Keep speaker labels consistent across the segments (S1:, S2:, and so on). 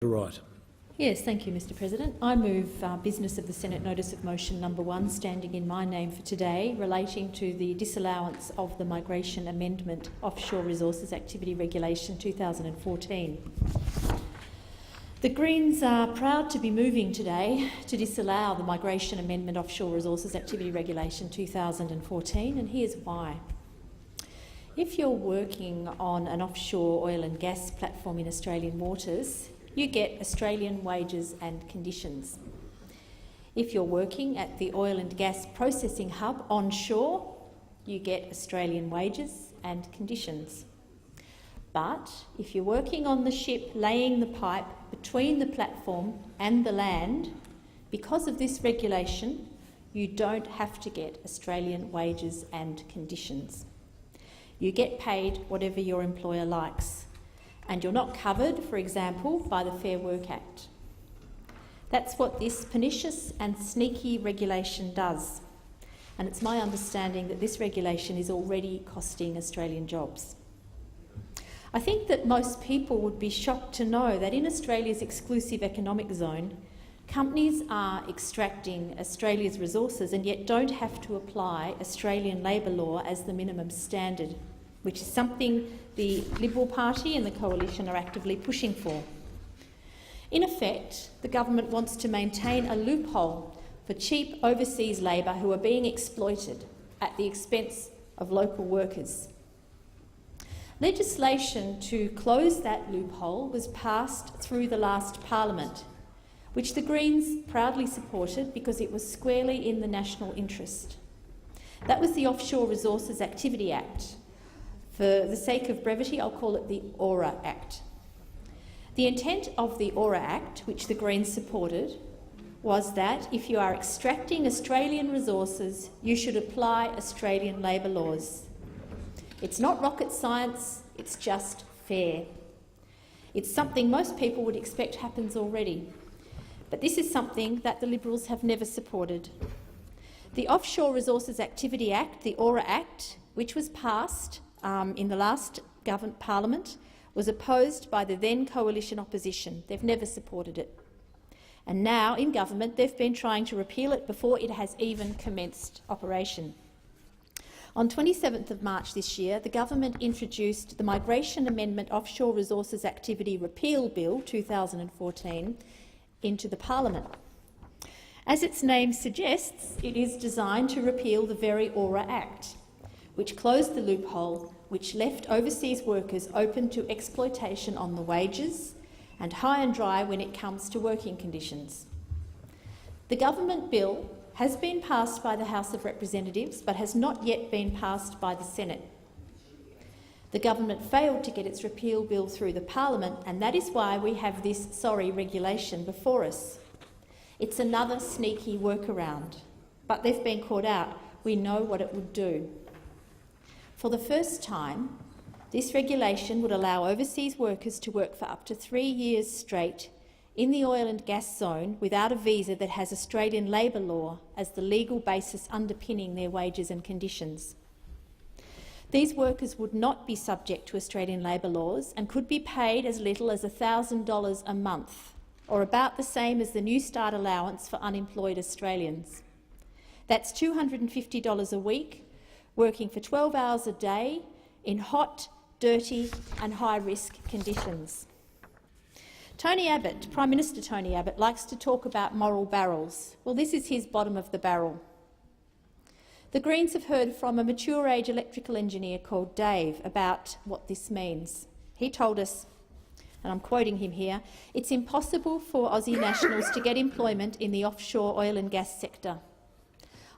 S1: Wright.
S2: Yes, thank you, Mr President. I move business of the Senate Notice of Motion number 1, standing in my name for today, relating to the disallowance of the Migration Amendment Offshore Resources Activity Regulation 2014. The Greens are proud to be moving today to disallow the Migration Amendment Offshore Resources Activity Regulation 2014, and here's why. If you're working on an offshore oil and gas platform in Australian waters, you get Australian wages and conditions. If you're working at the oil and gas processing hub onshore, you get Australian wages and conditions. But if you're working on the ship laying the pipe between the platform and the land, because of this regulation, you don't have to get Australian wages and conditions. You get paid whatever your employer likes, and you're not covered, for example, by the Fair Work Act. That's what this pernicious and sneaky regulation does, and it's my understanding that this regulation is already costing Australian jobs. I think that most people would be shocked to know that in Australia's exclusive economic zone, companies are extracting Australia's resources and yet don't have to apply Australian labour law as the minimum standard, which is something the Liberal Party and the Coalition are actively pushing for. In effect, the government wants to maintain a loophole for cheap overseas labour who are being exploited at the expense of local workers. Legislation to close that loophole was passed through the last Parliament, which the Greens proudly supported because it was squarely in the national interest. That was the Offshore Resources Activity Act. For the sake of brevity, I'll call it the ORA Act. The intent of the ORA Act, which the Greens supported, was that if you are extracting Australian resources, you should apply Australian labour laws. It's not rocket science, it's just fair. It's something most people would expect happens already, but this is something that the Liberals have never supported. The Offshore Resources Activity Act, the ORA Act, which was passed in the last Parliament, was opposed by the then coalition opposition. They've never supported it. And now, in government, they've been trying to repeal it before it has even commenced operation. On 27th of March this year, the government introduced the Migration Amendment Offshore Resources Activity Repeal Bill 2014 into the Parliament. As its name suggests, it is designed to repeal the very ORA Act, which closed the loophole which left overseas workers open to exploitation on the wages and high and dry when it comes to working conditions. The government bill has been passed by the House of Representatives but has not yet been passed by the Senate. The government failed to get its repeal bill through the Parliament, and that is why we have this sorry regulation before us. It's another sneaky workaround, but they've been caught out. We know what it would do. For the first time, this regulation would allow overseas workers to work for up to 3 years straight in the oil and gas zone without a visa that has Australian labour law as the legal basis underpinning their wages and conditions. These workers would not be subject to Australian labour laws and could be paid as little as $1,000 a month, or about the same as the New Start allowance for unemployed Australians. That's $250 a week, working for 12 hours a day in hot, dirty and high-risk conditions. Tony Abbott, Prime Minister Tony Abbott, likes to talk about moral barrels. Well, this is his bottom of the barrel. The Greens have heard from a mature-age electrical engineer called Dave about what this means. He told us, and I'm quoting him here, "It's impossible for Aussie nationals to get employment in the offshore oil and gas sector.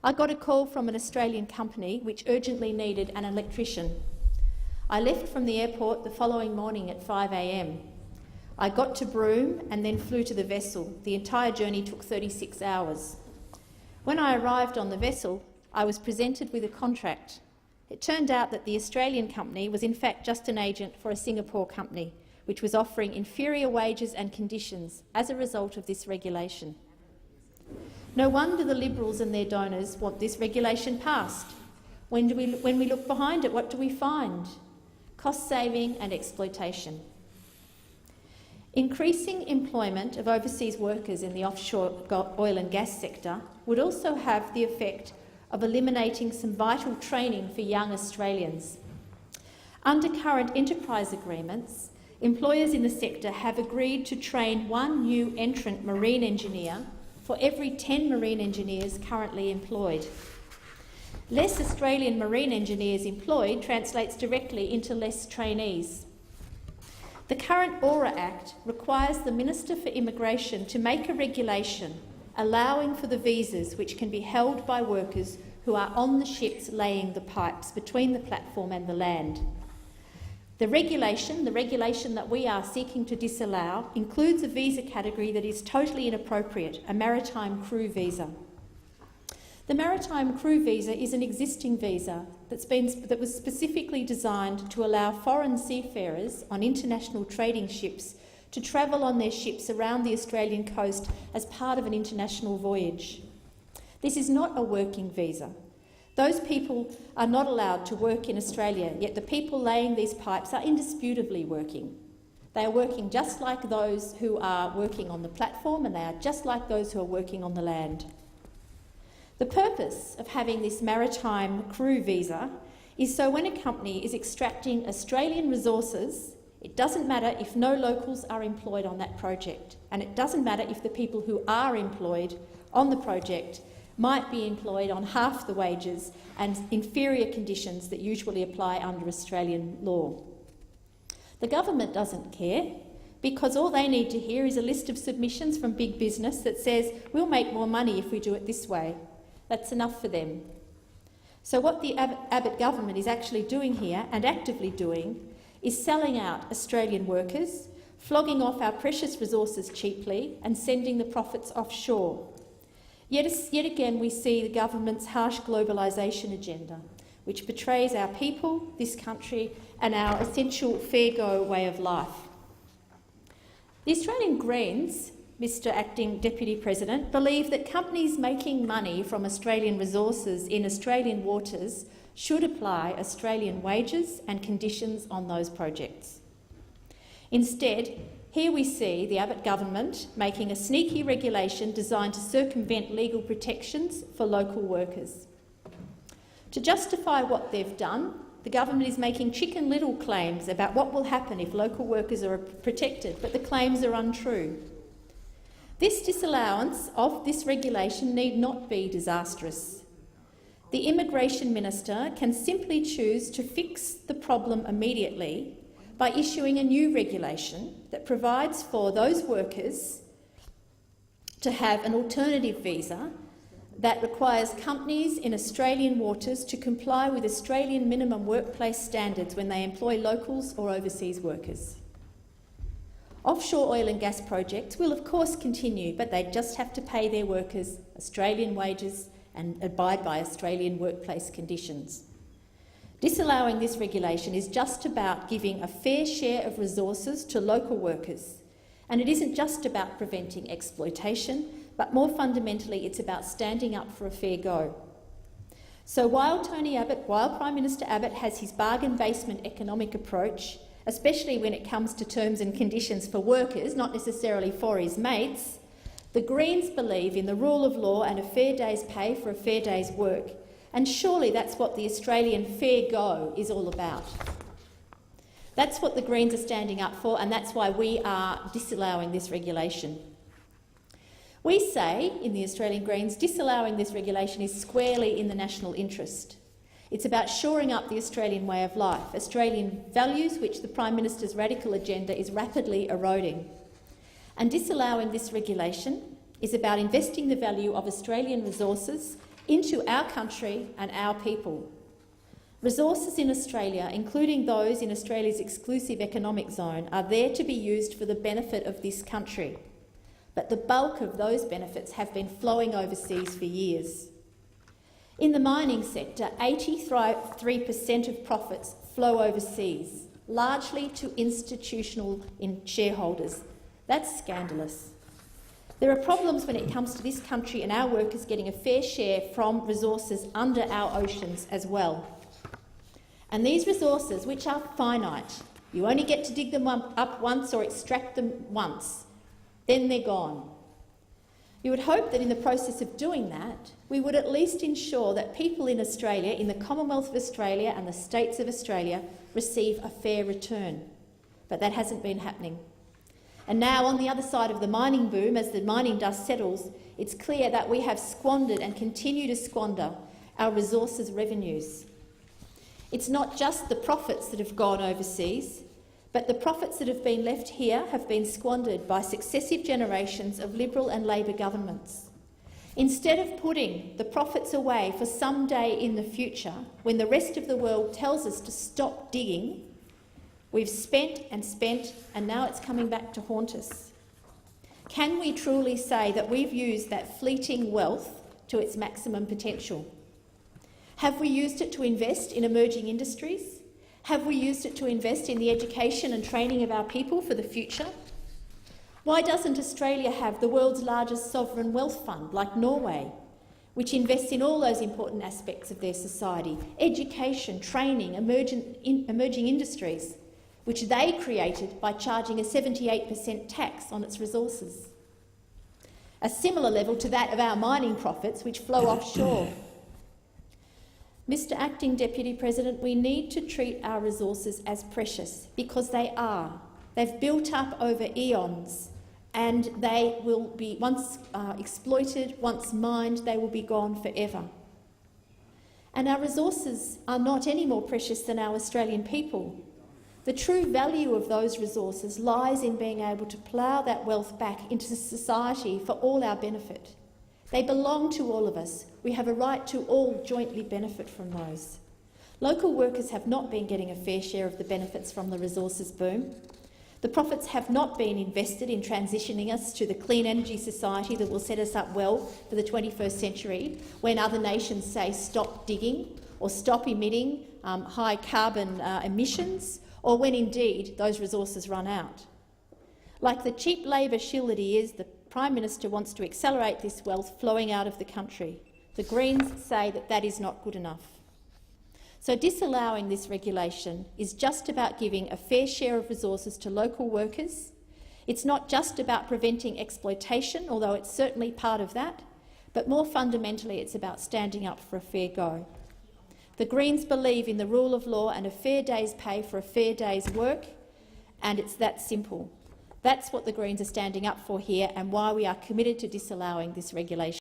S2: I got a call from an Australian company which urgently needed an electrician. I left from the airport the following morning at 5 a.m. I got to Broome and then flew to the vessel. The entire journey took 36 hours. When I arrived on the vessel, I was presented with a contract. It turned out that the Australian company was in fact just an agent for a Singapore company, which was offering inferior wages and conditions as a result of this regulation. No wonder the Liberals and their donors want this regulation passed. When we look behind it, what do we find? Cost-saving and exploitation. Increasing employment of overseas workers in the offshore oil and gas sector would also have the effect of eliminating some vital training for young Australians. Under current enterprise agreements, employers in the sector have agreed to train one new entrant marine engineer for every 10 marine engineers currently employed. Less Australian marine engineers employed translates directly into less trainees. The current AURA Act requires the Minister for Immigration to make a regulation allowing for the visas which can be held by workers who are on the ships laying the pipes between the platform and the land. The regulation that we are seeking to disallow includes a visa category that is totally inappropriate, a maritime crew visa. The maritime crew visa is an existing visa that was specifically designed to allow foreign seafarers on international trading ships to travel on their ships around the Australian coast as part of an international voyage. This is not a working visa. Those people are not allowed to work in Australia, yet the people laying these pipes are indisputably working. They are working just like those who are working on the platform, and they are just like those who are working on the land. The purpose of having this maritime crew visa is so when a company is extracting Australian resources, it doesn't matter if no locals are employed on that project, and it doesn't matter if the people who are employed on the project might be employed on half the wages and inferior conditions that usually apply under Australian law. The government doesn't care, because all they need to hear is a list of submissions from big business that says, we'll make more money if we do it this way. That's enough for them. So what the Abbott Government is actually doing here, and actively doing, is selling out Australian workers, flogging off our precious resources cheaply and sending the profits offshore. Yet again we see the government's harsh globalisation agenda, which betrays our people, this country, and our essential fair-go way of life. The Australian Greens, Mr Acting Deputy President, believe that companies making money from Australian resources in Australian waters should apply Australian wages and conditions on those projects. Instead, here we see the Abbott Government making a sneaky regulation designed to circumvent legal protections for local workers. To justify what they've done, the government is making Chicken Little claims about what will happen if local workers are protected, but the claims are untrue. This disallowance of this regulation need not be disastrous. The Immigration Minister can simply choose to fix the problem immediately by issuing a new regulation that provides for those workers to have an alternative visa that requires companies in Australian waters to comply with Australian minimum workplace standards when they employ locals or overseas workers. Offshore oil and gas projects will of course continue, but they just have to pay their workers Australian wages and abide by Australian workplace conditions. Disallowing this regulation is just about giving a fair share of resources to local workers, and it isn't just about preventing exploitation, but more fundamentally it's about standing up for a fair go. So while Prime Minister Abbott has his bargain basement economic approach, especially when it comes to terms and conditions for workers, not necessarily for his mates, the Greens believe in the rule of law and a fair day's pay for a fair day's work. And surely that's what the Australian fair go is all about. That's what the Greens are standing up for, and that's why we are disallowing this regulation. We say, in the Australian Greens, disallowing this regulation is squarely in the national interest. It's about shoring up the Australian way of life, Australian values which the Prime Minister's radical agenda is rapidly eroding. And disallowing this regulation is about investing the value of Australian resources into our country and our people. Resources in Australia, including those in Australia's exclusive economic zone, are there to be used for the benefit of this country. But the bulk of those benefits have been flowing overseas for years. In the mining sector, 83% of profits flow overseas, largely to institutional shareholders. That's scandalous. There are problems when it comes to this country and our workers getting a fair share from resources under our oceans as well. And these resources, which are finite, You only get to dig them up once or extract them once. Then they're gone. You would hope that in the process of doing that, we would at least ensure that people in Australia, in the Commonwealth of Australia and the states of Australia, receive a fair return. But that hasn't been happening. And now, on the other side of the mining boom, as the mining dust settles, it's clear that we have squandered and continue to squander our resources revenues. It's not just the profits that have gone overseas, but the profits that have been left here have been squandered by successive generations of Liberal and Labor governments. Instead of putting the profits away for some day in the future, when the rest of the world tells us to stop digging, we've spent, and now it's coming back to haunt us. Can we truly say that we've used that fleeting wealth to its maximum potential? Have we used it to invest in emerging industries? Have we used it to invest in the education and training of our people for the future? Why doesn't Australia have the world's largest sovereign wealth fund, like Norway, which invests in all those important aspects of their society, education, training, emerging industries, which they created by charging a 78% tax on its resources? A similar level to that of our mining profits, which flow offshore. Mr. Acting Deputy President, we need to treat our resources as precious, because they are. They've built up over eons, and they will be, once exploited, once mined, they will be gone forever. And our resources are not any more precious than our Australian people. The true value of those resources lies in being able to plough that wealth back into society for all our benefit. They belong to all of us. We have a right to all jointly benefit from those. Local workers have not been getting a fair share of the benefits from the resources boom. The profits have not been invested in transitioning us to the clean energy society that will set us up well for the 21st century, when other nations say stop digging or stop emitting high carbon emissions, or when indeed those resources run out. Like the cheap Labor shill that he is, the Prime Minister wants to accelerate this wealth flowing out of the country. The Greens say that that is not good enough. So disallowing this regulation is just about giving a fair share of resources to local workers. It's not just about preventing exploitation, although it's certainly part of that, but more fundamentally it's about standing up for a fair go. The Greens believe in the rule of law and a fair day's pay for a fair day's work, and it's that simple. That's what the Greens are standing up for here, and why we are committed to disallowing this regulation.